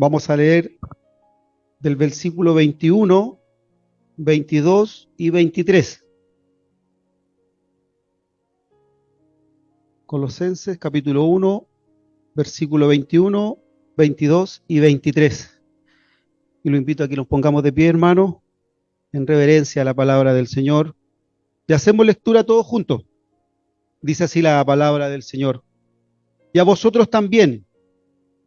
Vamos a leer del versículo 21, 22 y 23. Colosenses capítulo 1, versículo 21, 22 y 23. Y lo invito a que nos pongamos de pie, hermanos, en reverencia a la palabra del Señor. Y hacemos lectura todos juntos. Dice así la palabra del Señor. Y a vosotros también,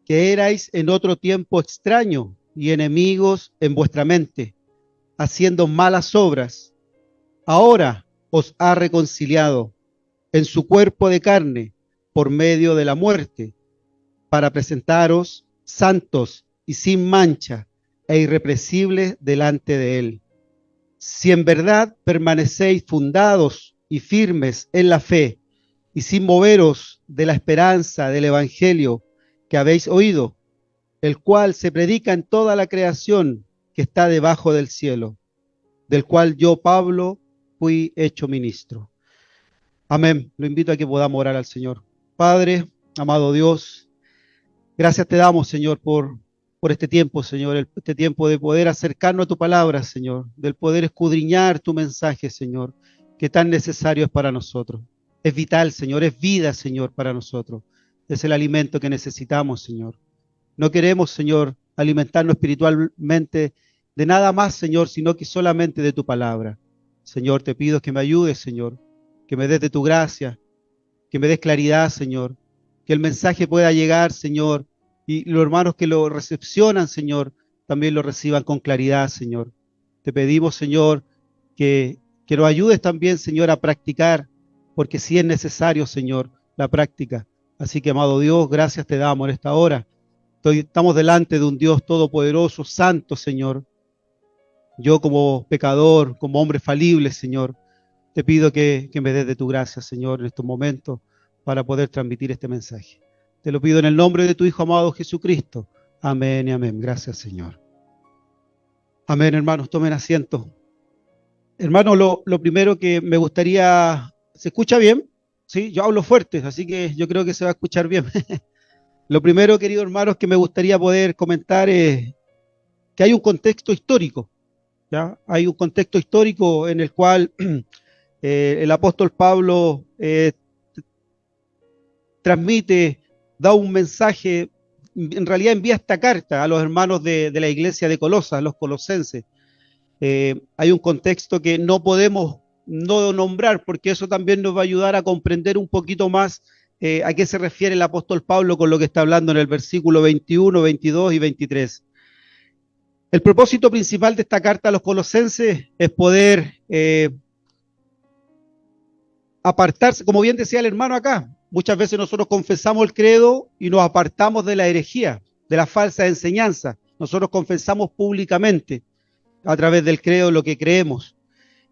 que erais en otro tiempo extraños y enemigos en vuestra mente, haciendo malas obras, ahora os ha reconciliado en su cuerpo de carne por medio de la muerte, para presentaros santos y sin mancha e irreprensibles delante de él. Si en verdad permanecéis fundados y firmes en la fe, y sin moveros de la esperanza del evangelio que habéis oído, el cual se predica en toda la creación que está debajo del cielo, del cual yo, Pablo, fui hecho ministro. Amén. Lo invito a que podamos orar al Señor. Padre, amado Dios, gracias te damos, Señor, por este tiempo, Señor, este tiempo de poder acercarnos a tu palabra, Señor, del poder escudriñar tu mensaje, Señor, que tan necesario es para nosotros. Es vital, Señor, es vida, Señor, para nosotros. Es el alimento que necesitamos, Señor. No queremos, Señor, alimentarnos espiritualmente de nada más, Señor, sino que solamente de tu palabra. Señor, te pido que me ayudes, Señor, que me des de tu gracia, que me des claridad, Señor, que el mensaje pueda llegar, Señor, y los hermanos que lo recepcionan, Señor, también lo reciban con claridad, Señor. Te pedimos, Señor, que nos ayudes también, Señor, a practicar, porque sí es necesario, Señor, la práctica. Así que, amado Dios, gracias te damos en esta hora. Estamos delante de un Dios todopoderoso, santo, Señor. Yo como pecador, como hombre falible, Señor, te pido que me des de tu gracia, Señor, en estos momentos para poder transmitir este mensaje. Te lo pido en el nombre de tu Hijo amado Jesucristo. Amén y amén. Gracias, Señor. Amén, hermanos. Tomen asiento. Hermanos, lo primero que me gustaría... ¿Se escucha bien? Sí, yo hablo fuerte, así que yo creo que se va a escuchar bien. Lo primero, queridos hermanos, que me gustaría poder comentar es que hay un contexto histórico, ¿ya? Hay un contexto histórico en el cual el apóstol Pablo transmite, da un mensaje, en realidad envía esta carta a los hermanos de la iglesia de Colosas, los colosenses. Hay un contexto que no podemos no nombrar, porque eso también nos va a ayudar a comprender un poquito más a qué se refiere el apóstol Pablo con lo que está hablando en el versículo 21, 22 y 23. El propósito principal de esta carta a los colosenses es poder apartarse, como bien decía el hermano acá, muchas veces nosotros confesamos el credo y nos apartamos de la herejía, de la falsa enseñanza. Nosotros confesamos públicamente a través del credo lo que creemos.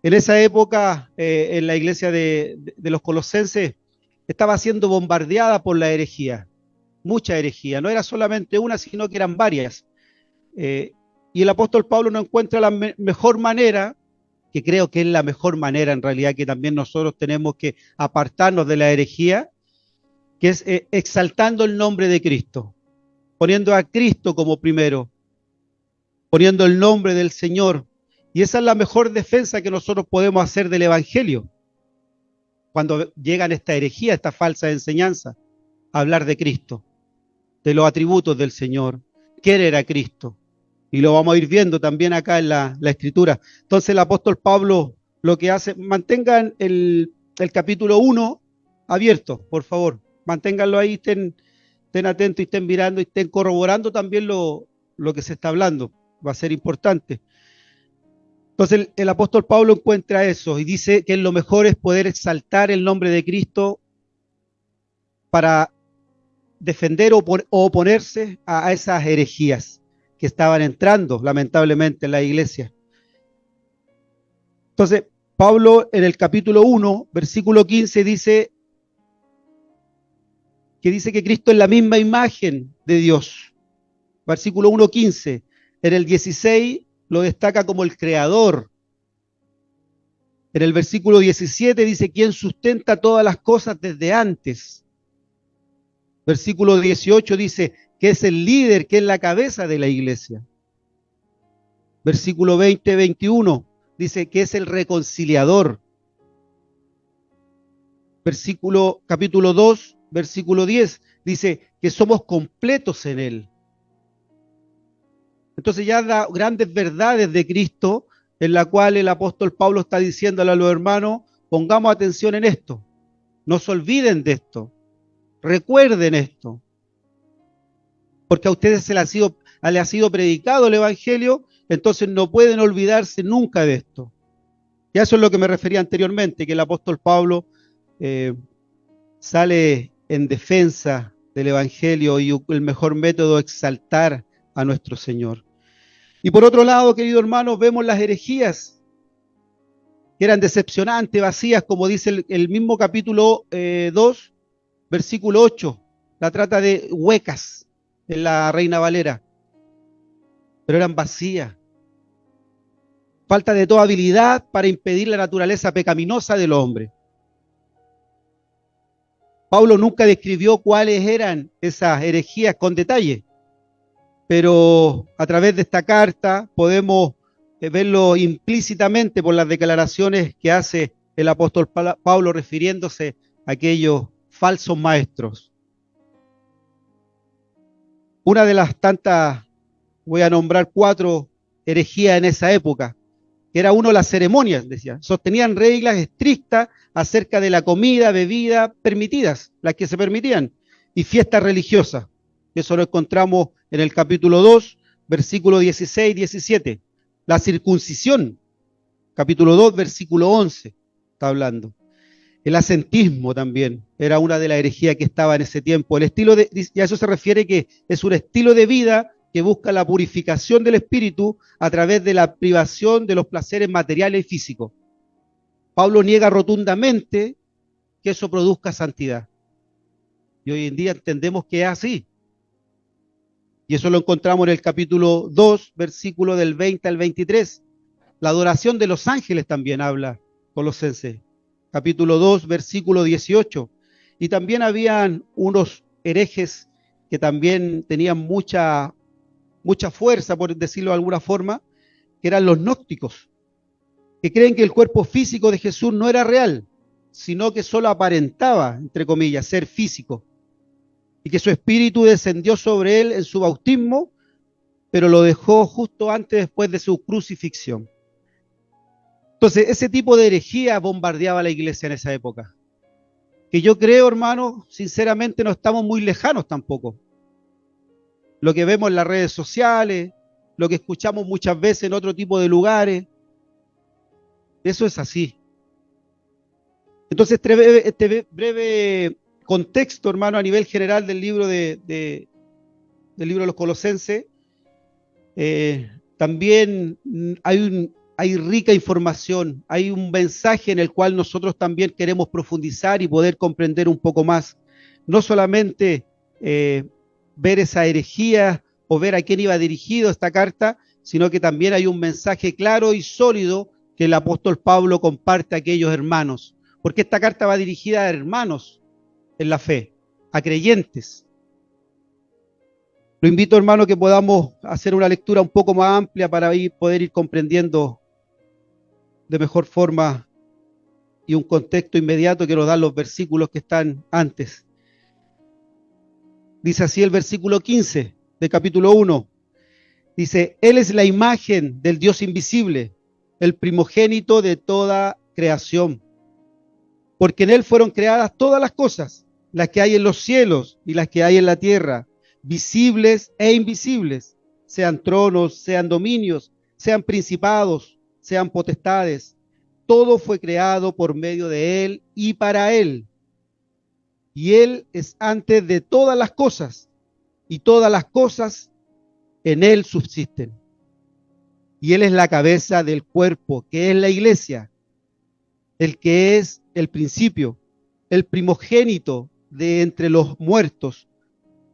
En esa época, en la iglesia de los colosenses, estaba siendo bombardeada por la herejía, mucha herejía. No era solamente una, sino que eran varias. Y el apóstol Pablo no encuentra la mejor manera, que creo que es la mejor manera en realidad, que también nosotros tenemos que apartarnos de la herejía, que es exaltando el nombre de Cristo, poniendo a Cristo como primero, poniendo el nombre del Señor. Y esa es la mejor defensa que nosotros podemos hacer del Evangelio. Cuando llegan esta herejía, esta falsa enseñanza, hablar de Cristo, de los atributos del Señor, querer a Cristo. Y lo vamos a ir viendo también acá en la Escritura. Entonces el apóstol Pablo lo que hace, mantengan el capítulo 1 abierto, por favor. Manténganlo ahí, estén atentos y estén mirando y estén corroborando también lo que se está hablando. Va a ser importante. Entonces el apóstol Pablo encuentra eso y dice que lo mejor es poder exaltar el nombre de Cristo para defender o oponerse a esas herejías que estaban entrando lamentablemente en la iglesia. Entonces Pablo en el capítulo 1, versículo 15 dice que Cristo es la misma imagen de Dios. Versículo 1:15. En el 16 lo destaca como el creador. En el versículo 17 dice quien sustenta todas las cosas desde antes. Versículo 18 dice que es el líder, que es la cabeza de la iglesia. Versículo 20-21 dice que es el reconciliador. Capítulo 2, versículo 10 dice que somos completos en él. Entonces ya da grandes verdades de Cristo, en la cual el apóstol Pablo está diciéndole a los hermanos, pongamos atención en esto, no se olviden de esto, recuerden esto, porque a ustedes le ha sido predicado el Evangelio, entonces no pueden olvidarse nunca de esto. Y a eso es lo que me refería anteriormente, que el apóstol Pablo sale en defensa del Evangelio y el mejor método es exaltar a nuestro Señor. Y por otro lado, queridos hermanos, vemos las herejías que eran decepcionantes, vacías, como dice el mismo capítulo 2, versículo 8. La trata de huecas en la Reina Valera, pero eran vacías. Falta de toda habilidad para impedir la naturaleza pecaminosa del hombre. Pablo nunca describió cuáles eran esas herejías con detalle, pero a través de esta carta podemos verlo implícitamente por las declaraciones que hace el apóstol Pablo refiriéndose a aquellos falsos maestros. Una de las tantas, voy a nombrar 4 herejías en esa época, que era uno las ceremonias, decía, sostenían reglas estrictas acerca de la comida, bebida permitidas, las que se permitían, y fiestas religiosas. Eso lo encontramos en el capítulo 2, versículo 16 y 17. La circuncisión, capítulo 2, versículo 11, está hablando. El ascetismo también era una de las herejías que estaba en ese tiempo. El estilo de, y a eso se refiere que es un estilo de vida que busca la purificación del espíritu a través de la privación de los placeres materiales y físicos. Pablo niega rotundamente que eso produzca santidad. Y hoy en día entendemos que es así. Y eso lo encontramos en el capítulo 2, versículo del 20 al 23. La adoración de los ángeles también habla Colosenses. Capítulo 2, versículo 18. Y también habían unos herejes que también tenían mucha fuerza, por decirlo de alguna forma, que eran los gnósticos, que creen que el cuerpo físico de Jesús no era real, sino que solo aparentaba, entre comillas, ser físico, y que su espíritu descendió sobre él en su bautismo, pero lo dejó justo antes después de su crucifixión. Entonces, ese tipo de herejía bombardeaba a la iglesia en esa época, que yo creo, hermano, sinceramente no estamos muy lejanos tampoco. Lo que vemos en las redes sociales, lo que escuchamos muchas veces en otro tipo de lugares, eso es así. Entonces, este breve contexto, hermano, a nivel general del libro del libro de los Colosenses, también hay rica información, hay un mensaje en el cual nosotros también queremos profundizar y poder comprender un poco más. No solamente ver esa herejía o ver a quién iba dirigido esta carta, sino que también hay un mensaje claro y sólido que el apóstol Pablo comparte a aquellos hermanos, porque esta carta va dirigida a hermanos en la fe, a creyentes. Lo invito, hermano, que podamos hacer una lectura un poco más amplia para poder ir comprendiendo de mejor forma y un contexto inmediato que nos dan los versículos que están antes. Dice así el versículo 15 del capítulo 1. Dice, Él es la imagen del Dios invisible, el primogénito de toda creación. Porque en Él fueron creadas todas las cosas, las que hay en los cielos y las que hay en la tierra, visibles e invisibles, sean tronos, sean dominios, sean principados, sean potestades. Todo fue creado por medio de Él y para Él. Y Él es antes de todas las cosas, y todas las cosas en Él subsisten. Y Él es la cabeza del cuerpo, que es la iglesia, el que es el principio, el primogénito de entre los muertos,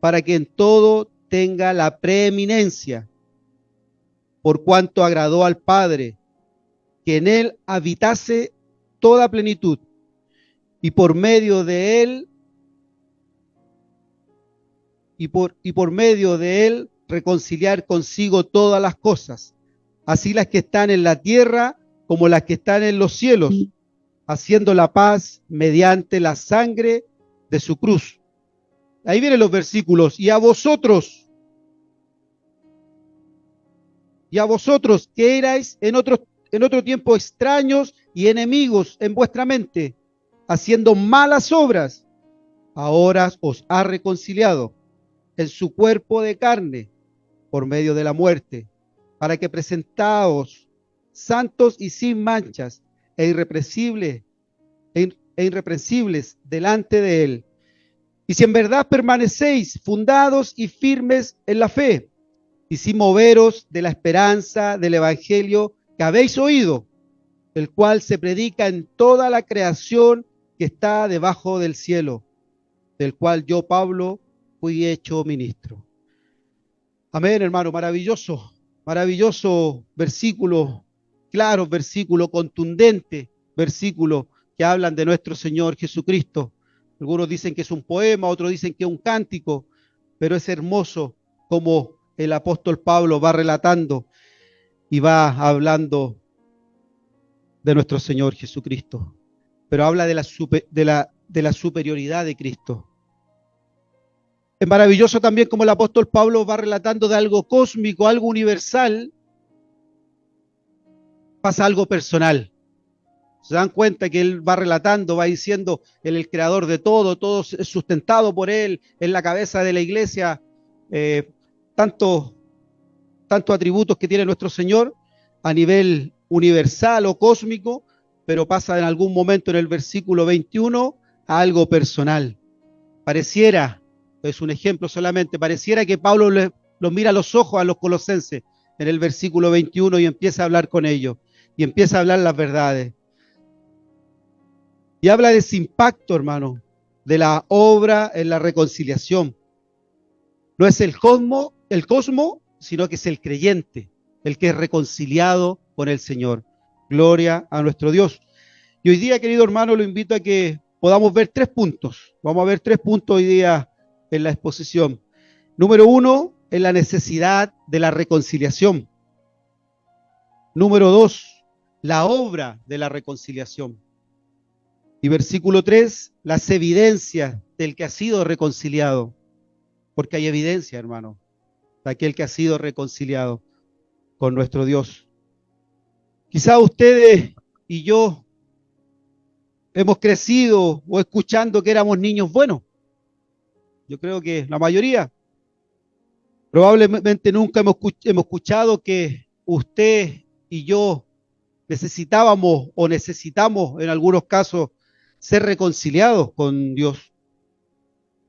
para que en todo tenga la preeminencia, por cuanto agradó al Padre, que en Él habitase toda plenitud, y por medio de Él y por medio de él reconciliar consigo todas las cosas, así las que están en la tierra como las que están en los cielos, haciendo la paz mediante la sangre de su cruz. Ahí vienen los versículos. Y a vosotros que erais en otro tiempo extraños y enemigos en vuestra mente, haciendo malas obras, ahora os ha reconciliado en su cuerpo de carne por medio de la muerte, para que presentaos santos y sin manchas e irreprensibles delante de él. Y si en verdad permanecéis fundados y firmes en la fe, y sin moveros de la esperanza del evangelio que habéis oído, el cual se predica en toda la creación que está debajo del cielo, del cual yo, Pablo, fui hecho ministro. Amén, hermano, maravilloso, maravilloso versículo, claro versículo, contundente versículo que hablan de nuestro Señor Jesucristo. Algunos dicen que es un poema, otros dicen que es un cántico, pero es hermoso como el apóstol Pablo va relatando y va hablando de nuestro Señor Jesucristo, pero habla de la superioridad de Cristo. Es maravilloso también como el apóstol Pablo va relatando de algo cósmico, algo universal, pasa algo personal. Se dan cuenta que él va relatando, va diciendo, él es el creador de todo es sustentado por él, es la cabeza de la iglesia, tantos atributos que tiene nuestro Señor a nivel universal o cósmico, pero pasa en algún momento en el versículo 21 a algo personal. Pareciera, es un ejemplo solamente, pareciera que Pablo los mira a los ojos a los colosenses en el versículo 21 y empieza a hablar con ellos, y empieza a hablar las verdades. Y habla de ese impacto, hermano, de la obra en la reconciliación. No es el cosmo, sino que es el creyente, el que es reconciliado con el Señor. Gloria a nuestro Dios. Y hoy día, querido hermano, lo invito a que podamos ver 3 puntos. Vamos a ver 3 puntos hoy día en la exposición. Número 1, en la necesidad de la reconciliación. Número 2, la obra de la reconciliación. Y versículo 3, las evidencias del que ha sido reconciliado. Porque hay evidencia, hermano, de aquel que ha sido reconciliado con nuestro Dios. Quizá ustedes y yo hemos crecido o escuchando que éramos niños buenos. Yo creo que la mayoría. Probablemente nunca hemos escuchado que usted y yo necesitábamos o necesitamos en algunos casos ser reconciliados con Dios.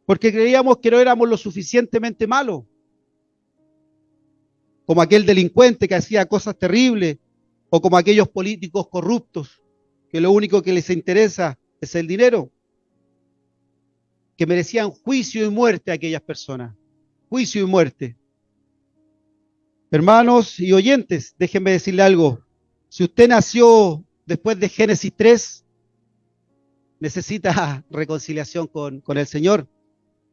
Porque creíamos que no éramos lo suficientemente malos. Como aquel delincuente que hacía cosas terribles, o como aquellos políticos corruptos, que lo único que les interesa es el dinero, que merecían juicio y muerte a aquellas personas. Juicio y muerte. Hermanos y oyentes, déjenme decirle algo. Si usted nació después de Génesis 3, necesita reconciliación con el Señor.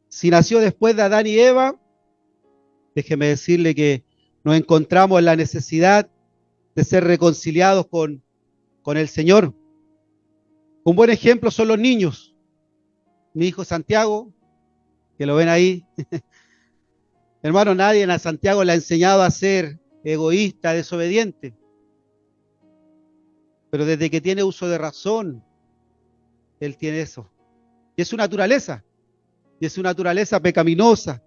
Si nació después de Adán y Eva, déjeme decirle que nos encontramos en la necesidad de ser reconciliados con el Señor. Un buen ejemplo son los niños. Mi hijo Santiago, que lo ven ahí. Hermano, nadie a Santiago le ha enseñado a ser egoísta, desobediente. Pero desde que tiene uso de razón, él tiene eso. Y es su naturaleza. Y es una naturaleza pecaminosa.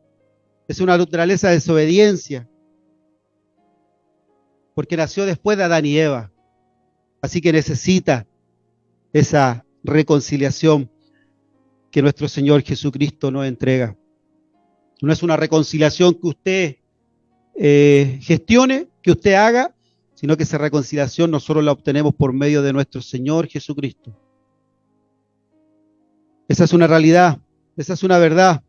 Es una naturaleza de desobediencia. Porque nació después de Adán y Eva. Así que necesita esa reconciliación que nuestro Señor Jesucristo nos entrega. No es una reconciliación que usted gestione, que usted haga, sino que esa reconciliación nosotros la obtenemos por medio de nuestro Señor Jesucristo. Esa es una realidad, esa es una verdad.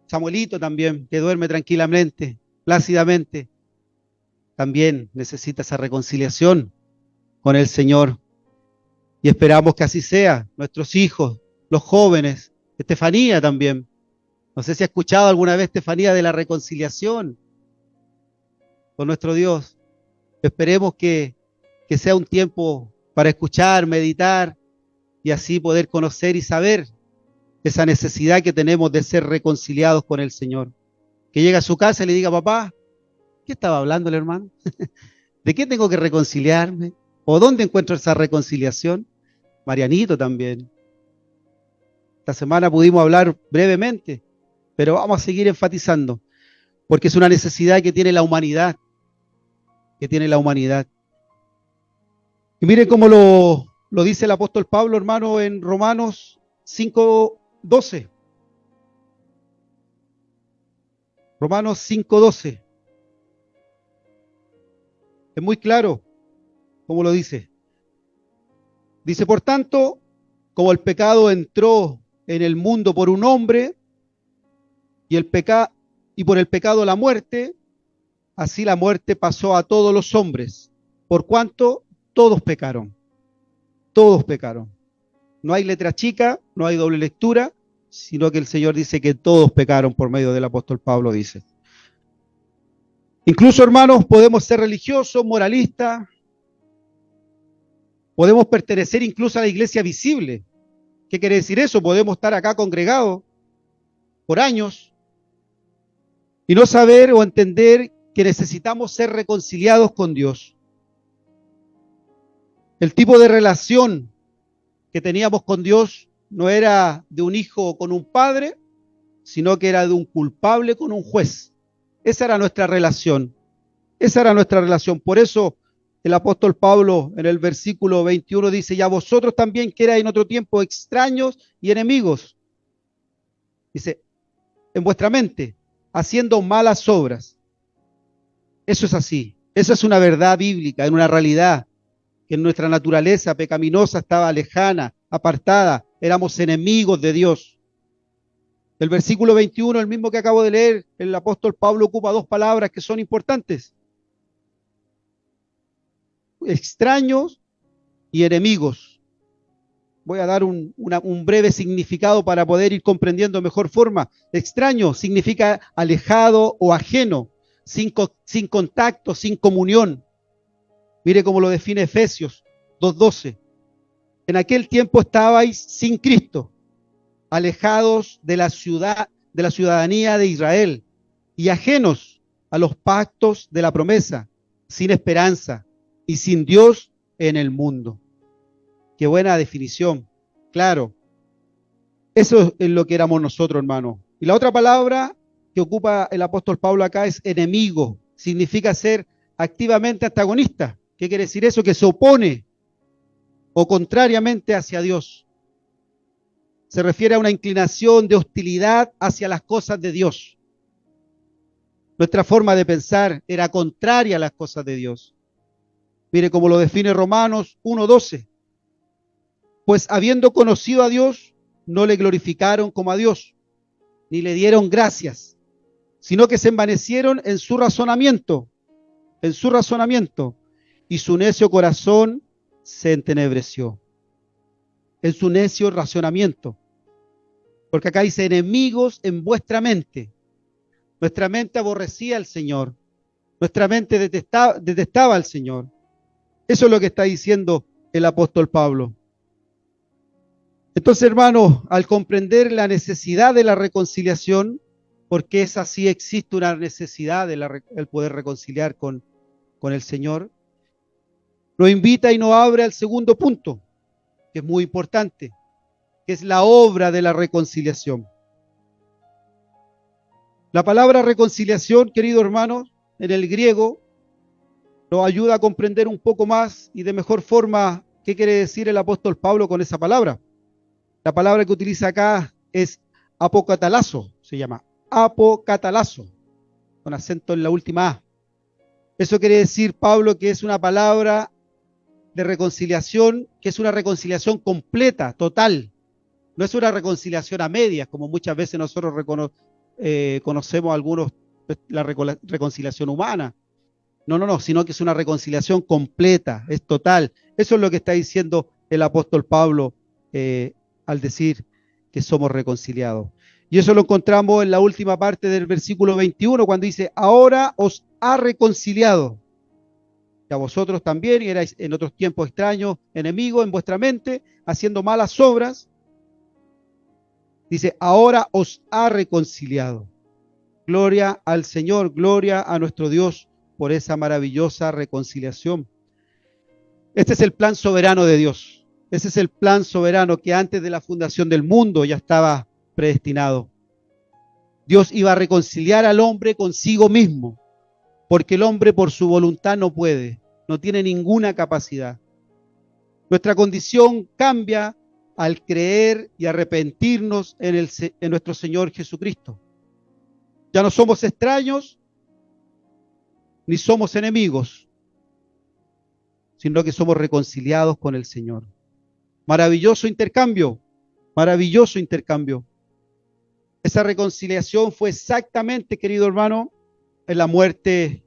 Samuelito también, que duerme tranquilamente, plácidamente, también necesita esa reconciliación con el Señor. Y esperamos que así sea. Nuestros hijos, los jóvenes, Estefanía también, No sé si ha escuchado alguna vez, Estefanía, de la reconciliación con nuestro Dios. Esperemos que sea un tiempo para escuchar, meditar y así poder conocer y saber esa necesidad que tenemos de ser reconciliados con el Señor. Que llegue a su casa y le diga, papá, ¿qué estaba hablando el hermano? ¿De qué tengo que reconciliarme? ¿O dónde encuentro esa reconciliación? Marianito también. Esta semana pudimos hablar brevemente, pero vamos a seguir enfatizando, porque es una necesidad que tiene la humanidad, que tiene la humanidad. Y miren cómo lo dice el apóstol Pablo, hermano, en Romanos 5:12. Romanos 5:12. Es muy claro cómo lo dice. Dice, por tanto, como el pecado entró en el mundo por un hombre y por el pecado la muerte, así la muerte pasó a todos los hombres, por cuanto todos pecaron. Todos pecaron. No hay letra chica, no hay doble lectura, sino que el Señor dice que todos pecaron por medio del apóstol Pablo, dice. Incluso, hermanos, podemos ser religiosos, moralistas, podemos pertenecer incluso a la iglesia visible. ¿Qué quiere decir eso? Podemos estar acá congregados por años y no saber o entender que necesitamos ser reconciliados con Dios. El tipo de relación que teníamos con Dios no era de un hijo con un padre, sino que era de un culpable con un juez. Esa era nuestra relación. Esa era nuestra relación. Por eso el apóstol Pablo en el versículo 21 dice, ya vosotros también que erais en otro tiempo extraños y enemigos. Dice, en vuestra mente, haciendo malas obras. Eso es así. Eso es una verdad bíblica, en una realidad que en nuestra naturaleza pecaminosa estaba lejana, apartada, éramos enemigos de Dios. El versículo 21, el mismo que acabo de leer, el apóstol Pablo ocupa dos palabras que son importantes. Extraños y enemigos. Voy a dar un breve significado para poder ir comprendiendo de mejor forma. Extraño significa alejado o ajeno, sin contacto, sin comunión. Mire cómo lo define Efesios 2:12. En aquel tiempo estabais sin Cristo, alejados de la ciudadanía de Israel y ajenos a los pactos de la promesa, sin esperanza y sin Dios en el mundo. Qué buena definición. Claro, eso es lo que éramos nosotros, hermano. Y la otra palabra que ocupa el apóstol Pablo acá es enemigo. Significa ser activamente antagonista. ¿Qué quiere decir eso? Que se opone o contrariamente hacia Dios. Se refiere a una inclinación de hostilidad hacia las cosas de Dios. Nuestra forma de pensar era contraria a las cosas de Dios. Mire cómo lo define Romanos 1:12. Pues habiendo conocido a Dios, no le glorificaron como a Dios, ni le dieron gracias, sino que se envanecieron en su razonamiento, y su necio corazón se entenebreció. En su necio razonamiento. Porque acá dice enemigos en vuestra mente. Nuestra mente aborrecía al Señor. Nuestra mente detestaba al Señor. Eso es lo que está diciendo el apóstol Pablo. Entonces, hermanos, al comprender la necesidad de la reconciliación, porque es así, existe una necesidad de el poder reconciliar con el Señor, lo invita y nos abre al segundo punto, que es muy importante, que es la obra de la reconciliación. La palabra reconciliación, queridos hermanos, en el griego, nos ayuda a comprender un poco más y de mejor forma qué quiere decir el apóstol Pablo con esa palabra. La palabra que utiliza acá es apocatalazo, se llama apocatalazo, con acento en la última A. Eso quiere decir, Pablo, que es una palabra de reconciliación, que es una reconciliación completa, total. No es una reconciliación a medias, como muchas veces nosotros conocemos algunos la reconciliación humana. No, sino que es una reconciliación completa, es total. Eso es lo que está diciendo el apóstol Pablo al decir que somos reconciliados. Y eso lo encontramos en la última parte del versículo 21, cuando dice, ahora os ha reconciliado, que a vosotros también, y erais en otros tiempos extraños, enemigos en vuestra mente, haciendo malas obras. Dice, ahora os ha reconciliado. Gloria al Señor, gloria a nuestro Dios por esa maravillosa reconciliación. Este es el plan soberano de Dios. Ese es el plan soberano que antes de la fundación del mundo ya estaba predestinado. Dios iba a reconciliar al hombre consigo mismo, porque el hombre por su voluntad no puede, no tiene ninguna capacidad. Nuestra condición cambia al creer y arrepentirnos en nuestro Señor Jesucristo. Ya no somos extraños, ni somos enemigos, sino que somos reconciliados con el Señor. Maravilloso intercambio, maravilloso intercambio. Esa reconciliación fue exactamente, querido hermano, en la muerte,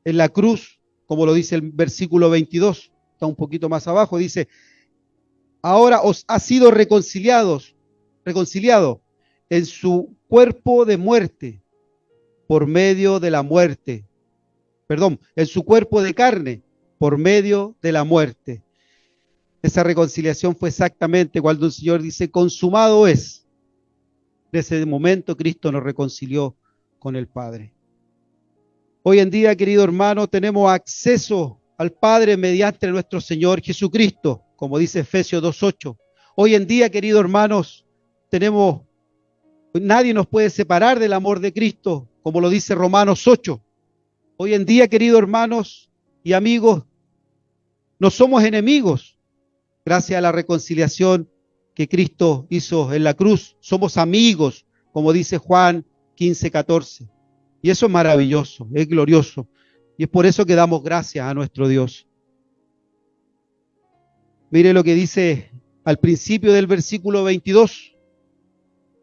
en la cruz, como lo dice el versículo 22, está un poquito más abajo, dice, ahora os ha sido reconciliado en su cuerpo de muerte, por medio de la muerte, en su cuerpo de carne, por medio de la muerte. Esa reconciliación fue exactamente cuando el Señor dice, consumado es. Desde ese momento Cristo nos reconcilió con el Padre. Hoy en día, querido hermano, tenemos acceso al Padre mediante nuestro Señor Jesucristo, como dice Efesios 2:8. Hoy en día, queridos hermanos, nadie nos puede separar del amor de Cristo, como lo dice Romanos 8. Hoy en día, queridos hermanos y amigos, no somos enemigos, gracias a la reconciliación que Cristo hizo en la cruz. Somos amigos, como dice Juan 15:14. Y eso es maravilloso, es glorioso. Y es por eso que damos gracias a nuestro Dios. Mire lo que dice al principio del versículo 22.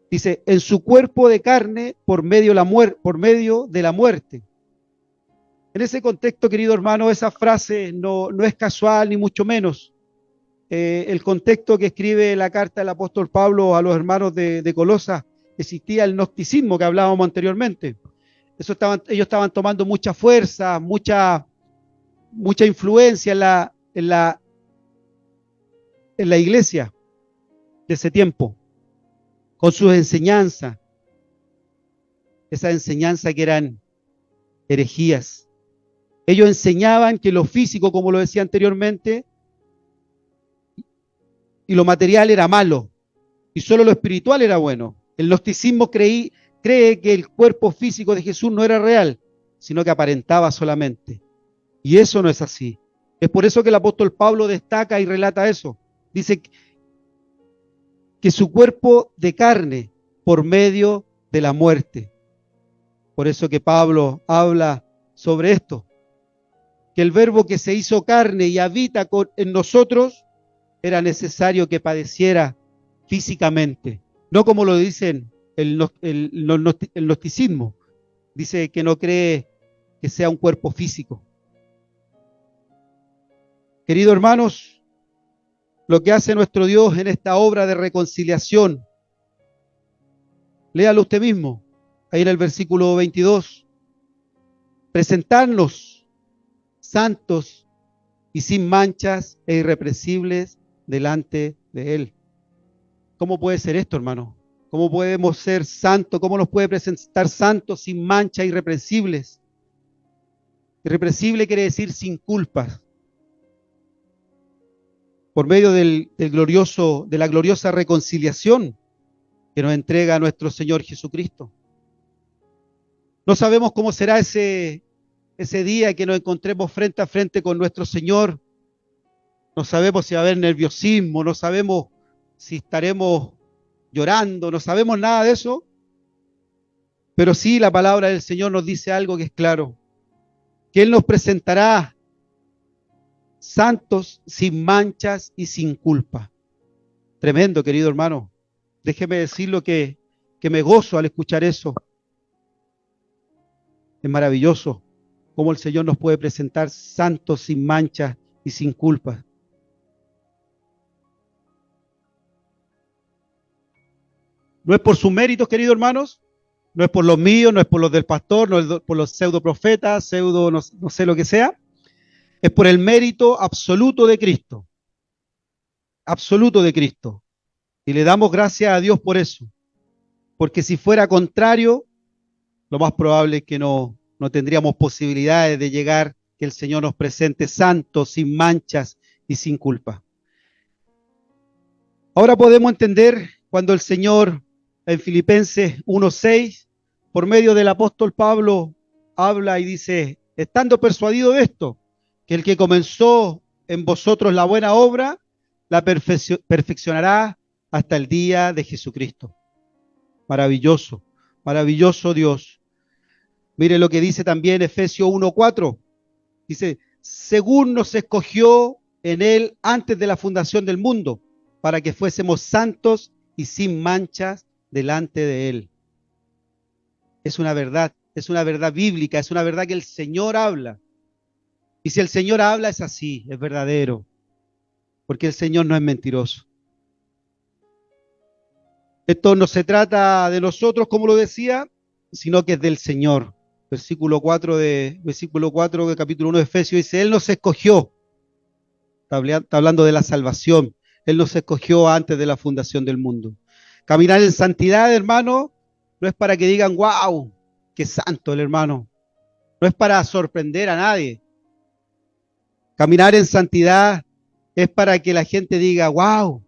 Dice, en su cuerpo de carne por medio de la muerte. En ese contexto, querido hermano, esa frase no es casual ni mucho menos. El contexto que escribe la carta del apóstol Pablo a los hermanos de Colosas, existía el gnosticismo que hablábamos anteriormente. Ellos estaban tomando mucha fuerza, mucha influencia en la iglesia de ese tiempo, con sus enseñanzas, esas enseñanzas que eran herejías. Ellos enseñaban que lo físico, como lo decía anteriormente, y lo material era malo, y solo lo espiritual era bueno. El gnosticismo cree que el cuerpo físico de Jesús no era real, sino que aparentaba solamente. Y eso no es así. Es por eso que el apóstol Pablo destaca y relata eso. Dice que su cuerpo de carne por medio de la muerte. Por eso que Pablo habla sobre esto, que el verbo que se hizo carne y habita en nosotros era necesario que padeciera físicamente, no como lo dicen el gnosticismo. Dice que no cree que sea un cuerpo físico. Queridos hermanos, lo que hace nuestro Dios en esta obra de reconciliación, léalo usted mismo, ahí en el versículo 22, presentarnos santos y sin manchas e irreprensibles delante de Él. ¿Cómo puede ser esto, hermano? ¿Cómo podemos ser santos? ¿Cómo nos puede presentar santos sin manchas, irreprensibles? Irreprensible quiere decir sin culpas. Por medio de la gloriosa reconciliación que nos entrega nuestro Señor Jesucristo. No sabemos cómo será ese día que nos encontremos frente a frente con nuestro Señor. No sabemos si va a haber nerviosismo, no sabemos si estaremos llorando, no sabemos nada de eso. Pero sí, la palabra del Señor nos dice algo que es claro, que Él nos presentará santos, sin manchas y sin culpa. Tremendo, querido hermano. Déjeme decirlo que me gozo al escuchar eso. Es maravilloso cómo el Señor nos puede presentar santos, sin manchas y sin culpa. No es por sus méritos, queridos hermanos, no es por los míos, no es por los del pastor, no es por los pseudo profetas, pseudo no sé lo que sea, es por el mérito absoluto de Cristo. Y le damos gracias a Dios por eso, porque si fuera contrario, lo más probable es que no tendríamos posibilidades de llegar, que el Señor nos presente santos, sin manchas y sin culpa. Ahora podemos entender cuando el Señor en Filipenses 1:6, por medio del apóstol Pablo, habla y dice, estando persuadido de esto, que el que comenzó en vosotros la buena obra, la perfeccionará hasta el día de Jesucristo. Maravilloso, maravilloso Dios. Mire lo que dice también Efesios 1:4. Dice, según nos escogió en él antes de la fundación del mundo, para que fuésemos santos y sin manchas delante de él. Es una verdad bíblica, es una verdad que el Señor habla. Y si el Señor habla es así, es verdadero, porque el Señor no es mentiroso. Esto no se trata de nosotros, como lo decía, sino que es del Señor. Versículo 4 de capítulo 1 de Efesios dice, Él nos escogió, está hablando de la salvación, Él nos escogió antes de la fundación del mundo. Caminar en santidad, hermano, no es para que digan, wow, qué santo el hermano. No es para sorprender a nadie. Caminar en santidad es para que la gente diga, wow,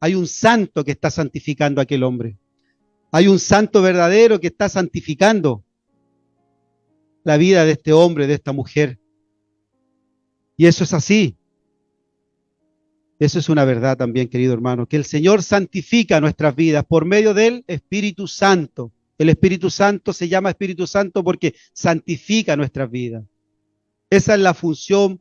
hay un santo que está santificando a aquel hombre. Hay un santo verdadero que está santificando la vida de este hombre, de esta mujer. Y eso es así. Eso es una verdad también, querido hermano, que el Señor santifica nuestras vidas por medio del Espíritu Santo. El Espíritu Santo se llama Espíritu Santo porque santifica nuestras vidas. Esa es la función,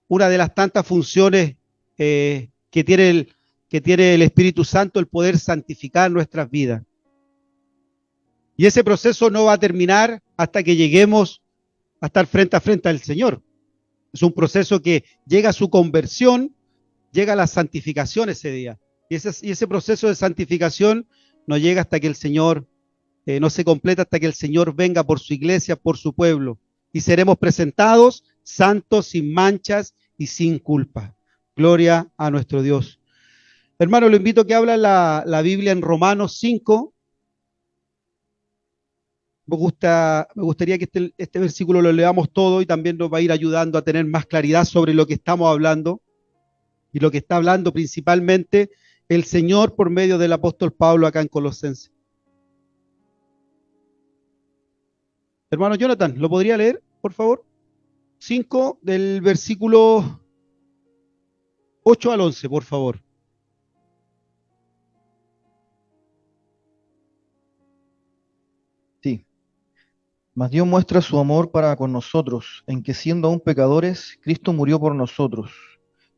una de las tantas funciones que tiene el Espíritu Santo, el poder santificar nuestras vidas. Y ese proceso no va a terminar hasta que lleguemos a estar frente a frente al Señor. Es un proceso que llega a su conversión, llega a la santificación ese día. Y ese proceso de santificación no llega hasta que el Señor, no se completa hasta que el Señor venga por su iglesia, por su pueblo. Y seremos presentados santos, sin manchas y sin culpa. Gloria a nuestro Dios. Hermano, lo invito a que habla la Biblia en Romanos 5. Me gustaría que este versículo lo leamos todo y también nos va a ir ayudando a tener más claridad sobre lo que estamos hablando y lo que está hablando principalmente el Señor por medio del apóstol Pablo acá en Colosenses. Hermano Jonathan, ¿lo podría leer, por favor? 5 del versículo 8 al 11, por favor. Sí. Mas Dios muestra su amor para con nosotros, en que siendo aún pecadores, Cristo murió por nosotros.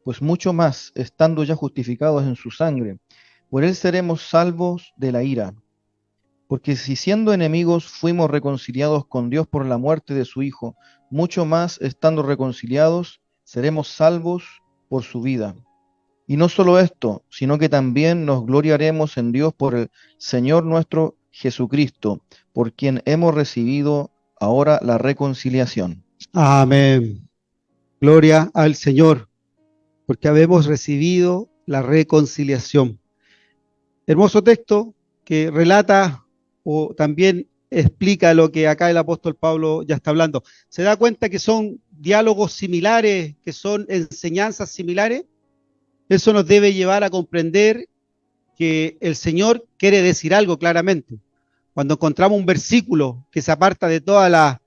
Pues mucho más, estando ya justificados en su sangre, por él seremos salvos de la ira. Porque si siendo enemigos fuimos reconciliados con Dios por la muerte de su Hijo, mucho más, estando reconciliados, seremos salvos por su vida. Y no solo esto, sino que también nos gloriaremos en Dios por el Señor nuestro Jesucristo, por quien hemos recibido ahora la reconciliación. Amén. Gloria al Señor, porque habemos recibido la reconciliación. Hermoso texto que relata o también explica lo que acá el apóstol Pablo ya está hablando. ¿Se da cuenta que son diálogos similares, que son enseñanzas similares? Eso nos debe llevar a comprender que el Señor quiere decir algo claramente. Cuando encontramos un versículo que se aparta de toda la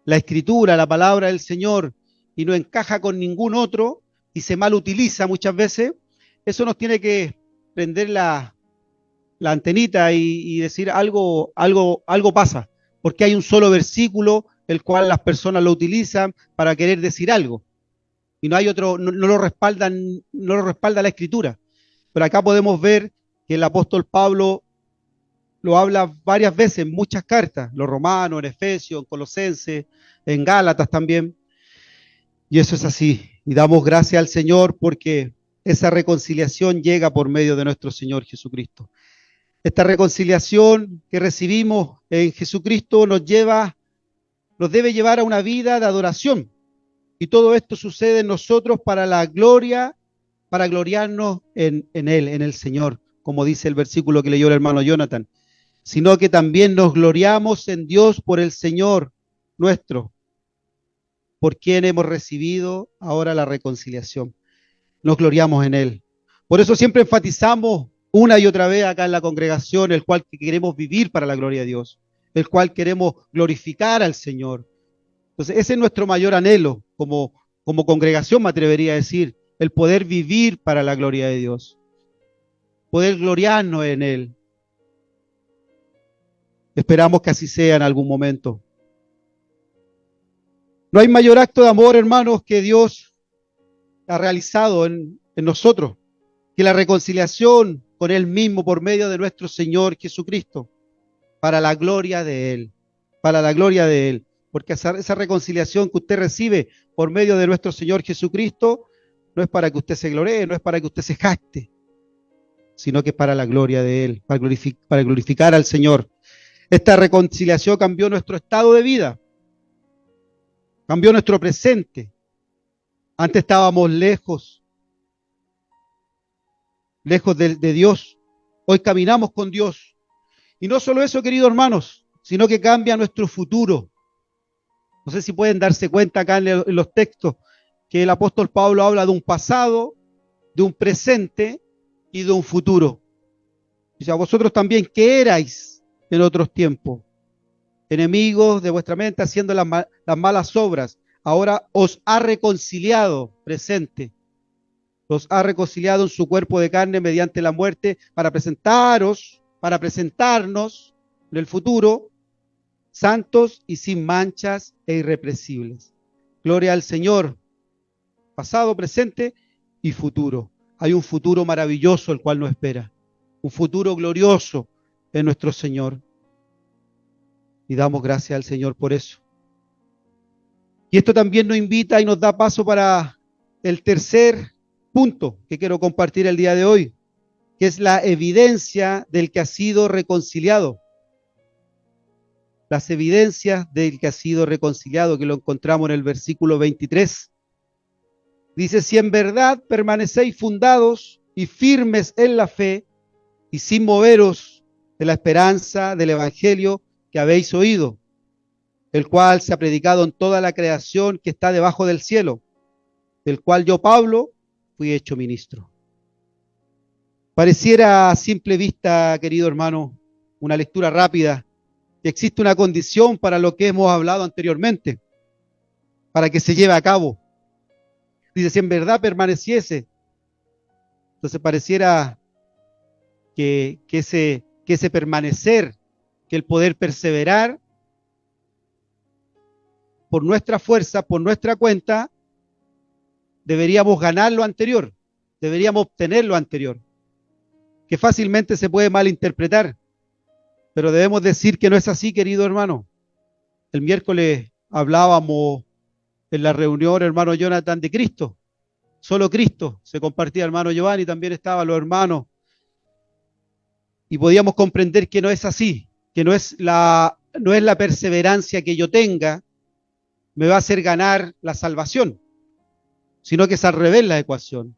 escritura, la palabra del Señor, y no encaja con ningún otro, y se mal utiliza muchas veces, eso nos tiene que prender la antenita y decir algo pasa, porque hay un solo versículo el cual las personas lo utilizan para querer decir algo, y no hay otro, no lo respalda la escritura. Pero acá podemos ver que el apóstol Pablo lo habla varias veces en muchas cartas, los romanos, en Efesios, en Colosenses, en Gálatas también, y eso es así, y damos gracias al Señor porque esa reconciliación llega por medio de nuestro Señor Jesucristo. Esta reconciliación que recibimos en Jesucristo nos debe llevar a una vida de adoración. Y todo esto sucede en nosotros para la gloria, para gloriarnos en Él, en el Señor, como dice el versículo que leyó el hermano Jonathan, sino que también nos gloriamos en Dios por el Señor nuestro, por quien hemos recibido ahora la reconciliación. Nos gloriamos en Él. Por eso siempre enfatizamos una y otra vez acá en la congregación el cual queremos vivir para la gloria de Dios, el cual queremos glorificar al Señor. Entonces ese es nuestro mayor anhelo como congregación, me atrevería a decir, el poder vivir para la gloria de Dios, poder gloriarnos en Él. Esperamos que así sea en algún momento. No hay mayor acto de amor, hermanos, que Dios ha realizado en nosotros, que la reconciliación con Él mismo por medio de nuestro Señor Jesucristo, para la gloria de Él, para la gloria de Él. Porque esa reconciliación que usted recibe por medio de nuestro Señor Jesucristo no es para que usted se gloree, no es para que usted se jacte, sino que es para la gloria de Él, para glorificar al Señor. Esta reconciliación cambió nuestro estado de vida, cambió nuestro presente. Antes estábamos lejos de Dios. Hoy caminamos con Dios. Y no solo eso, queridos hermanos, sino que cambia nuestro futuro. No sé si pueden darse cuenta acá en los textos que el apóstol Pablo habla de un pasado, de un presente y de un futuro. Dice, a vosotros también, ¿qué erais en otros tiempos? Enemigos de vuestra mente, haciendo las malas obras. Ahora os ha reconciliado, presente. Los ha reconciliado en su cuerpo de carne mediante la muerte para presentarnos en el futuro santos y sin manchas e irrepresibles. Gloria al Señor, pasado, presente y futuro. Hay un futuro maravilloso el cual nos espera, un futuro glorioso en nuestro Señor. Y damos gracias al Señor por eso. Y esto también nos invita y nos da paso para el tercer punto que quiero compartir el día de hoy, que es la evidencia del que ha sido reconciliado. Las evidencias del que ha sido reconciliado, que lo encontramos en el versículo 23. Dice, si en verdad permanecéis fundados y firmes en la fe y sin moveros de la esperanza del evangelio que habéis oído, el cual se ha predicado en toda la creación que está debajo del cielo, del cual yo, Pablo, fui hecho ministro. Pareciera a simple vista, querido hermano, una lectura rápida, que existe una condición para lo que hemos hablado anteriormente, para que se lleve a cabo. Dice, si en verdad permaneciese. Entonces pareciera que ese permanecer, que el poder perseverar por nuestra fuerza, por nuestra cuenta, deberíamos ganar lo anterior, deberíamos obtener lo anterior, que fácilmente se puede malinterpretar, pero debemos decir que no es así, querido hermano. El miércoles hablábamos en la reunión, hermano Jonathan, de Cristo, solo Cristo, se compartía hermano Giovanni, también estaban los hermanos, y podíamos comprender que no es así, que no es la perseverancia que yo tenga, me va a hacer ganar la salvación, sino que es al revés la ecuación.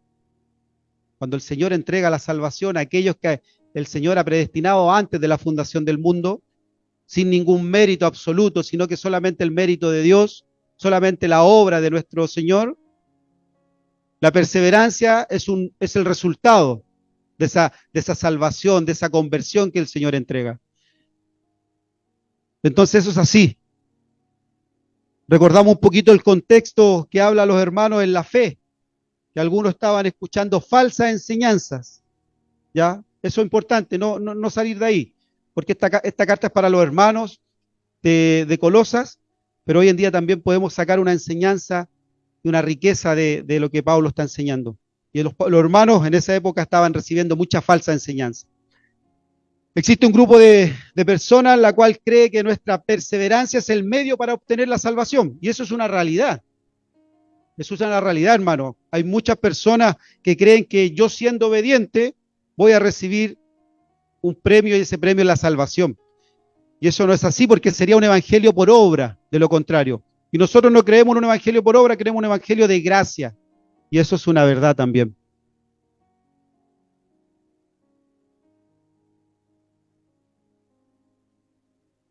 Cuando el Señor entrega la salvación a aquellos que el Señor ha predestinado antes de la fundación del mundo, sin ningún mérito absoluto, sino que solamente el mérito de Dios, solamente la obra de nuestro Señor, la perseverancia es el resultado de esa salvación, de esa conversión que el Señor entrega. Entonces eso es así. Recordamos un poquito el contexto que habla los hermanos en la fe, que algunos estaban escuchando falsas enseñanzas, ¿ya? Eso es importante, no salir de ahí, porque esta carta es para los hermanos de Colosas, pero hoy en día también podemos sacar una enseñanza y una riqueza de lo que Pablo está enseñando. Y los hermanos en esa época estaban recibiendo mucha falsa enseñanza. Existe un grupo de personas la cual cree que nuestra perseverancia es el medio para obtener la salvación, y eso es una realidad. Eso es una realidad, hermano. Hay muchas personas que creen que yo siendo obediente voy a recibir un premio y ese premio es la salvación. Y eso no es así porque sería un evangelio por obra, de lo contrario. Y nosotros no creemos en un evangelio por obra, creemos en un evangelio de gracia. Y eso es una verdad también.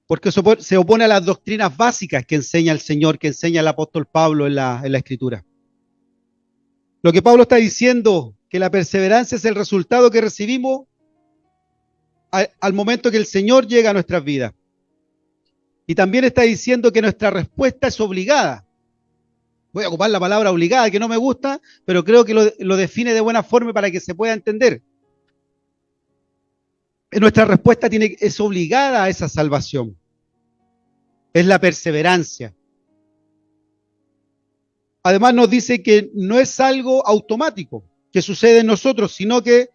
Porque se opone a las doctrinas básicas que enseña el Señor, que enseña el apóstol Pablo en la Escritura. Lo que Pablo está diciendo, que la perseverancia es el resultado que recibimos al momento que el Señor llega a nuestras vidas. Y también está diciendo que nuestra respuesta es obligada. Voy a ocupar la palabra obligada, que no me gusta, pero creo que lo define de buena forma para que se pueda entender. Nuestra respuesta es obligada a esa salvación. Es la perseverancia. Además nos dice que no es algo automático que sucede en nosotros, sino que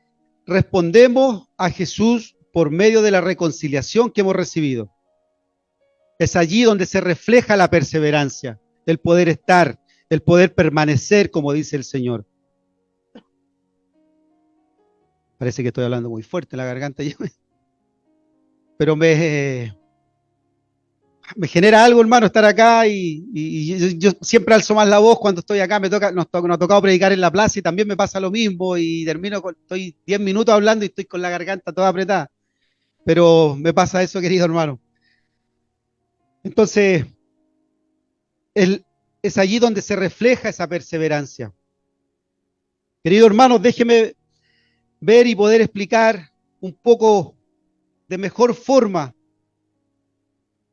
respondemos a Jesús por medio de la reconciliación que hemos recibido. Es allí donde se refleja la perseverancia, el poder estar, el poder permanecer, como dice el Señor. Parece que estoy hablando muy fuerte en la garganta, pero me genera algo, hermano, estar acá y yo siempre alzo más la voz cuando estoy acá. Nos ha tocado predicar en la plaza y también me pasa lo mismo y estoy 10 minutos hablando y estoy con la garganta toda apretada. Pero me pasa eso, querido hermano. Entonces, es allí donde se refleja esa perseverancia. Querido hermano, déjeme ver y poder explicar un poco de mejor forma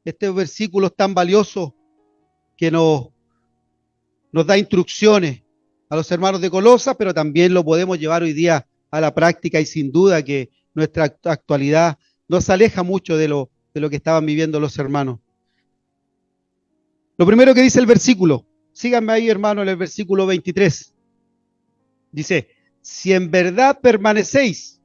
estos versículos tan valiosos que nos da instrucciones a los hermanos de Colosas, pero también lo podemos llevar hoy día a la práctica y sin duda que nuestra actualidad nos aleja mucho de lo que estaban viviendo los hermanos. Lo primero que dice el versículo, síganme ahí, hermano, en el versículo 23. Dice, si en verdad permanecéis.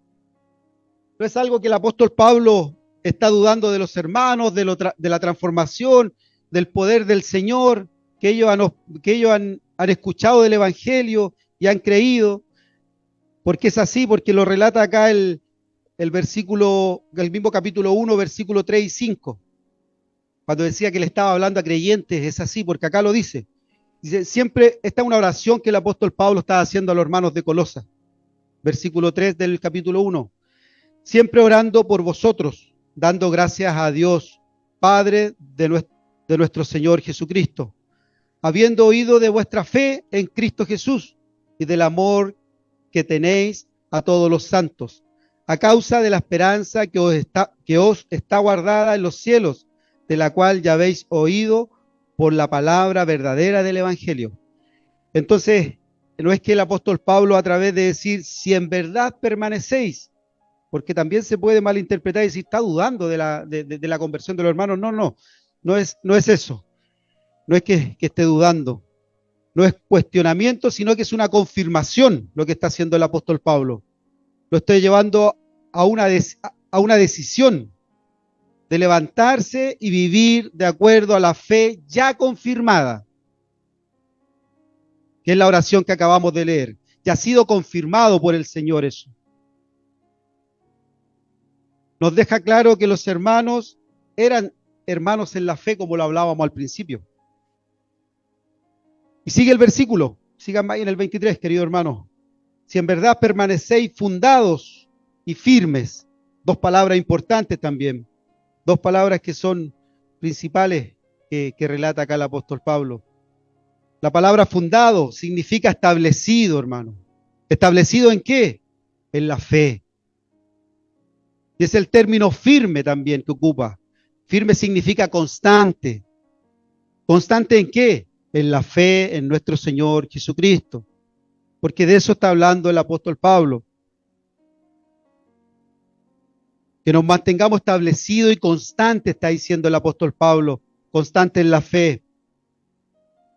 No es algo que el apóstol Pablo está dudando de los hermanos, de la transformación, del poder del Señor, que ellos han escuchado del Evangelio y han creído. Porque es así, porque lo relata acá el versículo, el mismo capítulo 1, versículo 3 y 5. Cuando decía que le estaba hablando a creyentes, es así, porque acá lo dice. Dice, siempre está una oración que el apóstol Pablo estaba haciendo a los hermanos de Colosas. Versículo 3 del capítulo 1. Siempre orando por vosotros, dando gracias a Dios, Padre de nuestro Señor Jesucristo, habiendo oído de vuestra fe en Cristo Jesús y del amor que tenéis a todos los santos, a causa de la esperanza que os está guardada en los cielos, de la cual ya habéis oído por la palabra verdadera del Evangelio. Entonces, no es que el apóstol Pablo, a través de decir, si en verdad permanecéis, porque también se puede malinterpretar y decir, está dudando de la conversión de los hermanos. No es eso. No es que esté dudando. No es cuestionamiento, sino que es una confirmación lo que está haciendo el apóstol Pablo. Lo estoy llevando a una decisión de levantarse y vivir de acuerdo a la fe ya confirmada, que es la oración que acabamos de leer. Ya ha sido confirmado por el Señor eso. Nos deja claro que los hermanos eran hermanos en la fe, como lo hablábamos al principio. Y sigue el versículo, sigan ahí en el 23, querido hermano. Si en verdad permanecéis fundados y firmes, dos palabras importantes también, dos palabras que son principales que relata acá el apóstol Pablo. La palabra fundado significa establecido, hermano. ¿Establecido en qué? En la fe. Y es el término firme también que ocupa. Firme significa constante. ¿Constante en qué? En la fe en nuestro Señor Jesucristo. Porque de eso está hablando el apóstol Pablo. Que nos mantengamos establecidos y constantes, está diciendo el apóstol Pablo. Constante en la fe.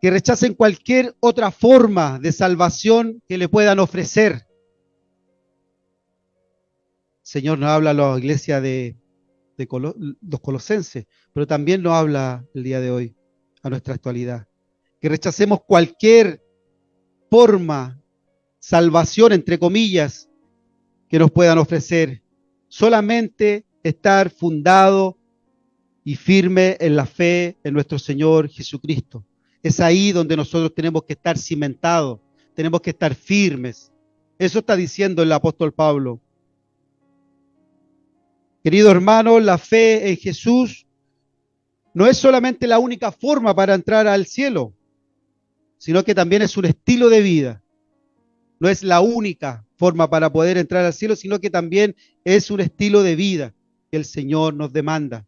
Que rechacen cualquier otra forma de salvación que le puedan ofrecer. El Señor nos habla a la iglesia de los colosenses, pero también nos habla el día de hoy, a nuestra actualidad. Que rechacemos cualquier forma, salvación, entre comillas, que nos puedan ofrecer. solamente estar fundado y firme en la fe en nuestro Señor Jesucristo. Es ahí donde nosotros tenemos que estar cimentados, tenemos que estar firmes. Eso está diciendo el apóstol Pablo. Querido hermano, la fe en Jesús no es solamente la única forma para entrar al cielo, sino que también es un estilo de vida. No es la única forma para poder entrar al cielo, sino que también es un estilo de vida que el Señor nos demanda.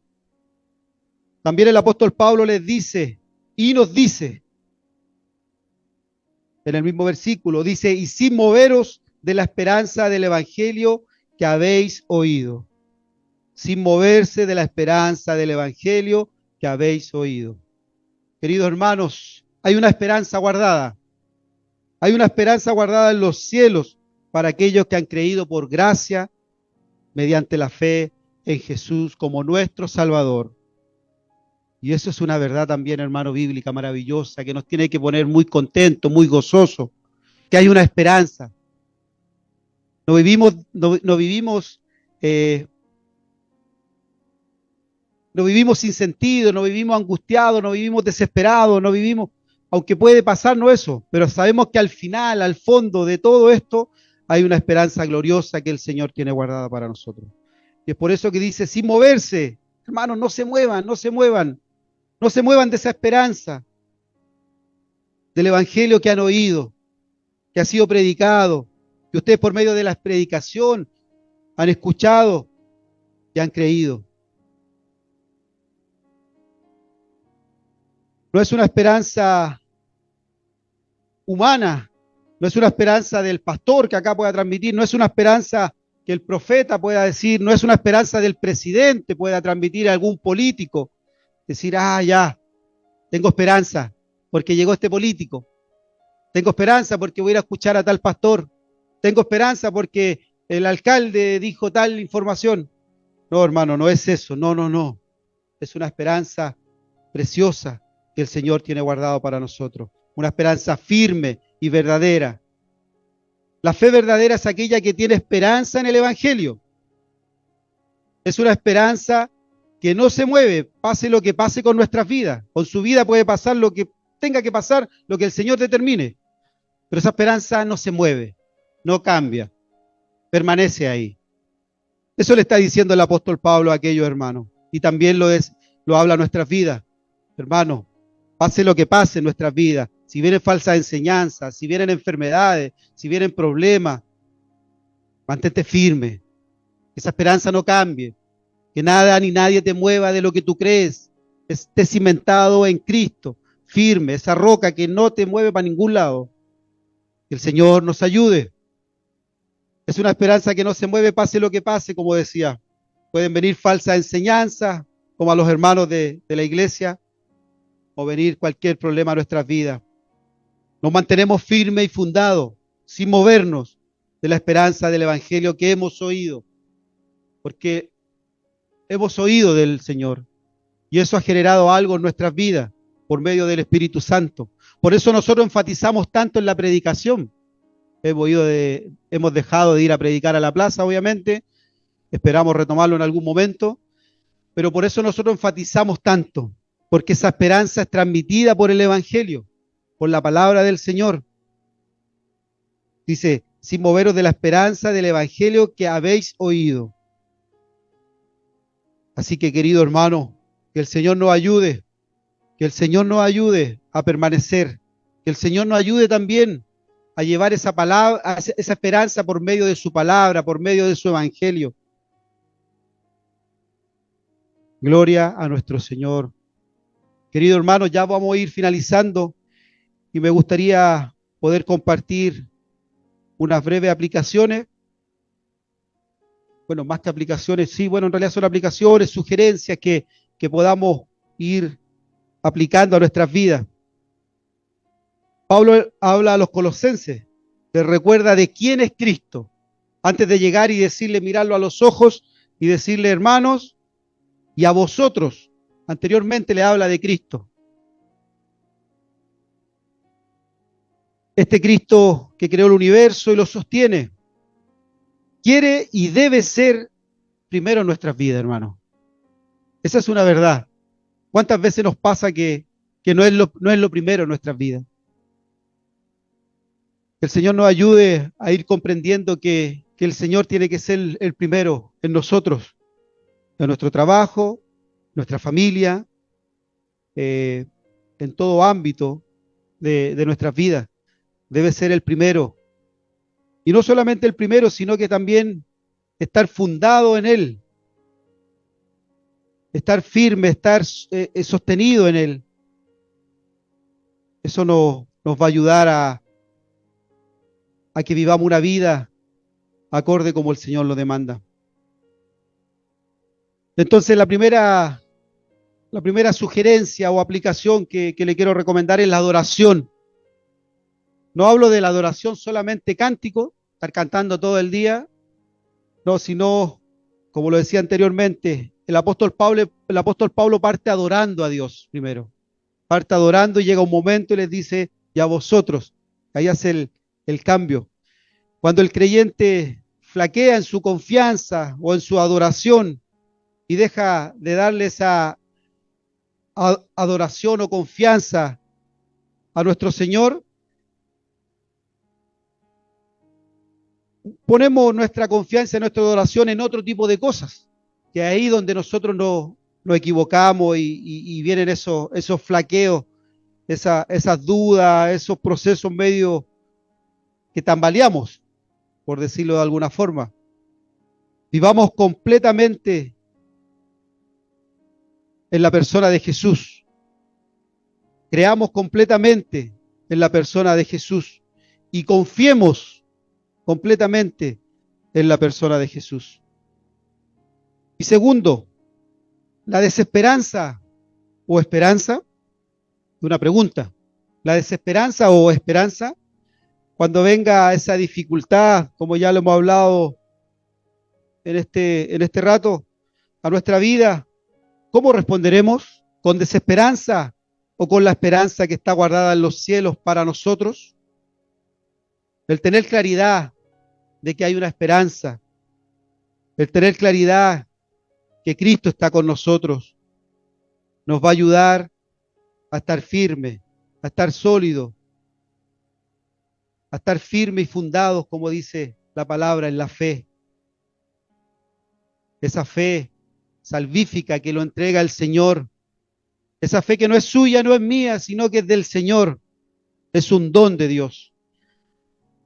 También el apóstol Pablo les dice y nos dice, en el mismo versículo, dice, y sin moveros de la esperanza del evangelio que habéis oído. Sin moverse de la esperanza del evangelio que habéis oído. Queridos hermanos, hay una esperanza guardada. Hay una esperanza guardada en los cielos para aquellos que han creído por gracia mediante la fe en Jesús como nuestro Salvador. Y eso es una verdad también, hermano, bíblica maravillosa, que nos tiene que poner muy contentos, muy gozosos, que hay una esperanza. No vivimos sin sentido, no vivimos angustiados, no vivimos desesperados, no vivimos, aunque puede pasarnos eso, pero sabemos que al final, al fondo de todo esto, hay una esperanza gloriosa que el Señor tiene guardada para nosotros. Y es por eso que dice, sin moverse, hermanos, no se muevan, no se muevan. No se muevan de esa esperanza, del evangelio que han oído, que ha sido predicado, que ustedes por medio de la predicación han escuchado y han creído. No es una esperanza humana, no es una esperanza del pastor que acá pueda transmitir, no es una esperanza que el profeta pueda decir, no es una esperanza del presidente pueda transmitir a algún político. Decir, ya, tengo esperanza porque llegó este político. Tengo esperanza porque voy a ir a escuchar a tal pastor. Tengo esperanza porque el alcalde dijo tal información. No, hermano, no es eso. No. Es una esperanza preciosa que el Señor tiene guardado para nosotros. Una esperanza firme y verdadera. La fe verdadera es aquella que tiene esperanza en el Evangelio. Es una esperanza que no se mueve, pase lo que pase con nuestras vidas. Con su vida puede pasar lo que tenga que pasar, lo que el Señor determine. Pero esa esperanza no se mueve, no cambia, permanece ahí. Eso le está diciendo el apóstol Pablo a aquellos hermanos. Y también lo habla a nuestras vidas. Hermanos, pase lo que pase en nuestras vidas. Si vienen falsas enseñanzas, si vienen enfermedades, si vienen problemas, mantente firme. Que esa esperanza no cambie. Que nada ni nadie te mueva de lo que tú crees. Esté cimentado en Cristo, firme, esa roca que no te mueve para ningún lado. Que el Señor nos ayude. Es una esperanza que no se mueve pase lo que pase, como decía. Pueden venir falsas enseñanzas, como a los hermanos de la iglesia, o venir cualquier problema a nuestras vidas. Nos mantenemos firmes y fundados, sin movernos de la esperanza del Evangelio que hemos oído. Porque hemos oído del Señor y eso ha generado algo en nuestras vidas por medio del Espíritu Santo. Por eso nosotros enfatizamos tanto en la predicación. Hemos dejado de ir a predicar a la plaza, obviamente. Esperamos retomarlo en algún momento. Pero por eso nosotros enfatizamos tanto, porque esa esperanza es transmitida por el Evangelio, por la palabra del Señor. Dice, sin moveros de la esperanza del Evangelio que habéis oído. Así que, querido hermano, que el Señor nos ayude, que el Señor nos ayude a permanecer, que el Señor nos ayude también a llevar esa palabra, esa esperanza por medio de su palabra, por medio de su Evangelio. Gloria a nuestro Señor. Querido hermano, ya vamos a ir finalizando y me gustaría poder compartir unas breves aplicaciones. Bueno, más que aplicaciones, sí, bueno, en realidad son aplicaciones, sugerencias que podamos ir aplicando a nuestras vidas. Pablo habla a los colosenses, les recuerda de quién es Cristo, antes de llegar y decirle, mirarlo a los ojos y decirle, hermanos, y a vosotros, anteriormente le habla de Cristo. Este Cristo que creó el universo y lo sostiene, quiere y debe ser primero en nuestras vidas, hermano. Esa es una verdad. ¿Cuántas veces nos pasa que no es lo primero en nuestras vidas? Que el Señor nos ayude a ir comprendiendo que el Señor tiene que ser el primero en nosotros, en nuestro trabajo, nuestra familia, en todo ámbito de nuestras vidas. Debe ser el primero. Y no solamente el primero, sino que también estar fundado en Él, estar firme, estar sostenido en Él. Eso nos va a ayudar a que vivamos una vida acorde como el Señor lo demanda. Entonces la primera sugerencia o aplicación que le quiero recomendar es la adoración. No hablo de la adoración solamente cántico, estar cantando todo el día, no, sino, como lo decía anteriormente, el apóstol Pablo parte adorando a Dios primero. Parte adorando y llega un momento y les dice, y a vosotros, ahí hace el cambio. Cuando el creyente flaquea en su confianza o en su adoración y deja de darle esa adoración o confianza a nuestro Señor, ponemos nuestra confianza, nuestra adoración en otro tipo de cosas, que ahí donde nosotros nos equivocamos y vienen esos flaqueos, esas dudas, esos procesos medio que tambaleamos, por decirlo de alguna forma. Vivamos completamente en la persona de Jesús. Creamos completamente en la persona de Jesús y confiemos completamente en la persona de Jesús. Y segundo, la desesperanza o esperanza, una pregunta, la desesperanza o esperanza, cuando venga esa dificultad, como ya lo hemos hablado en este rato, a nuestra vida, ¿cómo responderemos? ¿Con desesperanza o con la esperanza que está guardada en los cielos para nosotros? El tener claridad de que hay una esperanza, el tener claridad que Cristo está con nosotros, nos va a ayudar a estar firme, a estar sólido, a estar firmes y fundados, como dice la palabra, en la fe. Esa fe salvífica que lo entrega el Señor, esa fe que no es suya, no es mía, sino que es del Señor, es un don de Dios.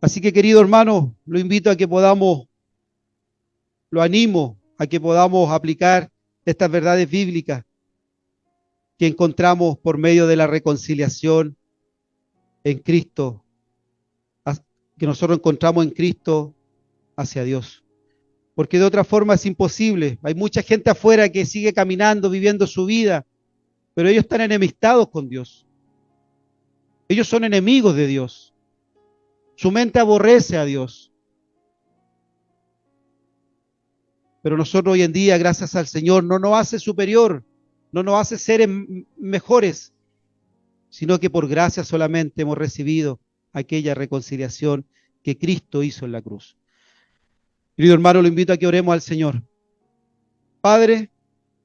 Así que, querido hermano, lo invito a que podamos, lo animo a que podamos aplicar estas verdades bíblicas que encontramos por medio de la reconciliación en Cristo, que nosotros encontramos en Cristo hacia Dios. Porque de otra forma es imposible. Hay mucha gente afuera que sigue caminando, viviendo su vida, pero ellos están enemistados con Dios. Ellos son enemigos de Dios. Su mente aborrece a Dios. Pero nosotros hoy en día, gracias al Señor, no nos hace superior, no nos hace seres mejores, sino que por gracia solamente hemos recibido aquella reconciliación que Cristo hizo en la cruz. Querido hermano, lo invito a que oremos al Señor. Padre,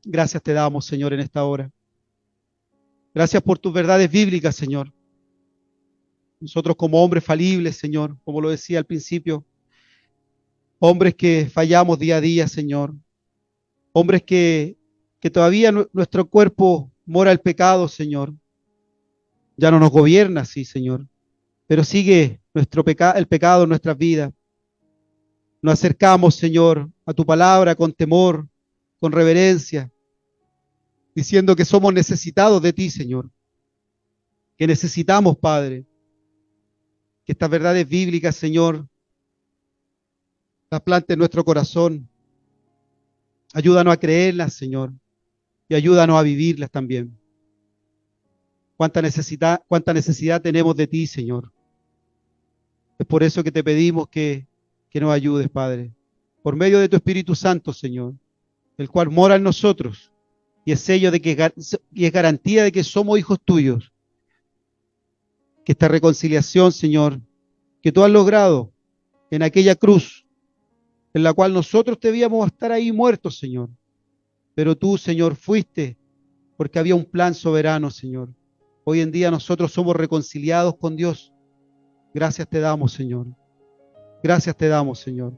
gracias te damos, Señor, en esta hora. Gracias por tus verdades bíblicas, Señor. Nosotros como hombres falibles, Señor, como lo decía al principio, hombres que fallamos día a día, Señor. Hombres que todavía nuestro cuerpo mora el pecado, Señor. Ya no nos gobierna así, Señor. Pero sigue el pecado en nuestras vidas. Nos acercamos, Señor, a tu palabra con temor, con reverencia, diciendo que somos necesitados de ti, Señor. Que necesitamos, Padre, que estas verdades bíblicas, Señor, las plante en nuestro corazón. Ayúdanos a creerlas, Señor, y ayúdanos a vivirlas también. Cuánta necesidad tenemos de ti, Señor. Es por eso que te pedimos que nos ayudes, Padre, por medio de tu Espíritu Santo, Señor, el cual mora en nosotros y es sello y es garantía de que somos hijos tuyos. Que esta reconciliación, Señor, que tú has logrado en aquella cruz, en la cual nosotros debíamos estar ahí muertos, Señor. Pero tú, Señor, fuiste porque había un plan soberano, Señor. Hoy en día nosotros somos reconciliados con Dios. Gracias te damos, Señor. Gracias te damos, Señor.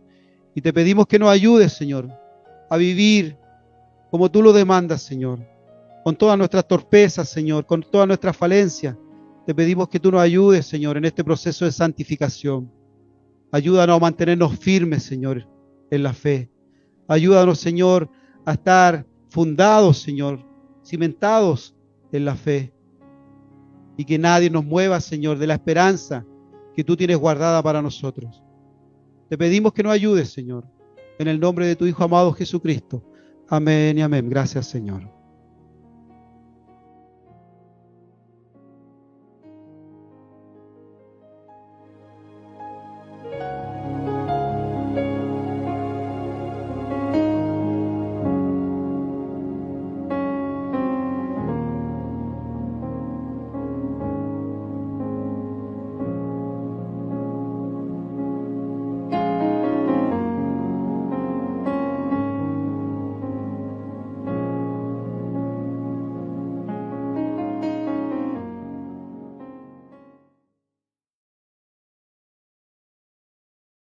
Y te pedimos que nos ayudes, Señor, a vivir como tú lo demandas, Señor. Con todas nuestras torpezas, Señor, con todas nuestras falencias. Te pedimos que tú nos ayudes, Señor, en este proceso de santificación. Ayúdanos a mantenernos firmes, Señor, en la fe. Ayúdanos, Señor, a estar fundados, Señor, cimentados en la fe. Y que nadie nos mueva, Señor, de la esperanza que tú tienes guardada para nosotros. Te pedimos que nos ayudes, Señor, en el nombre de tu Hijo amado Jesucristo. Amén y amén. Gracias, Señor.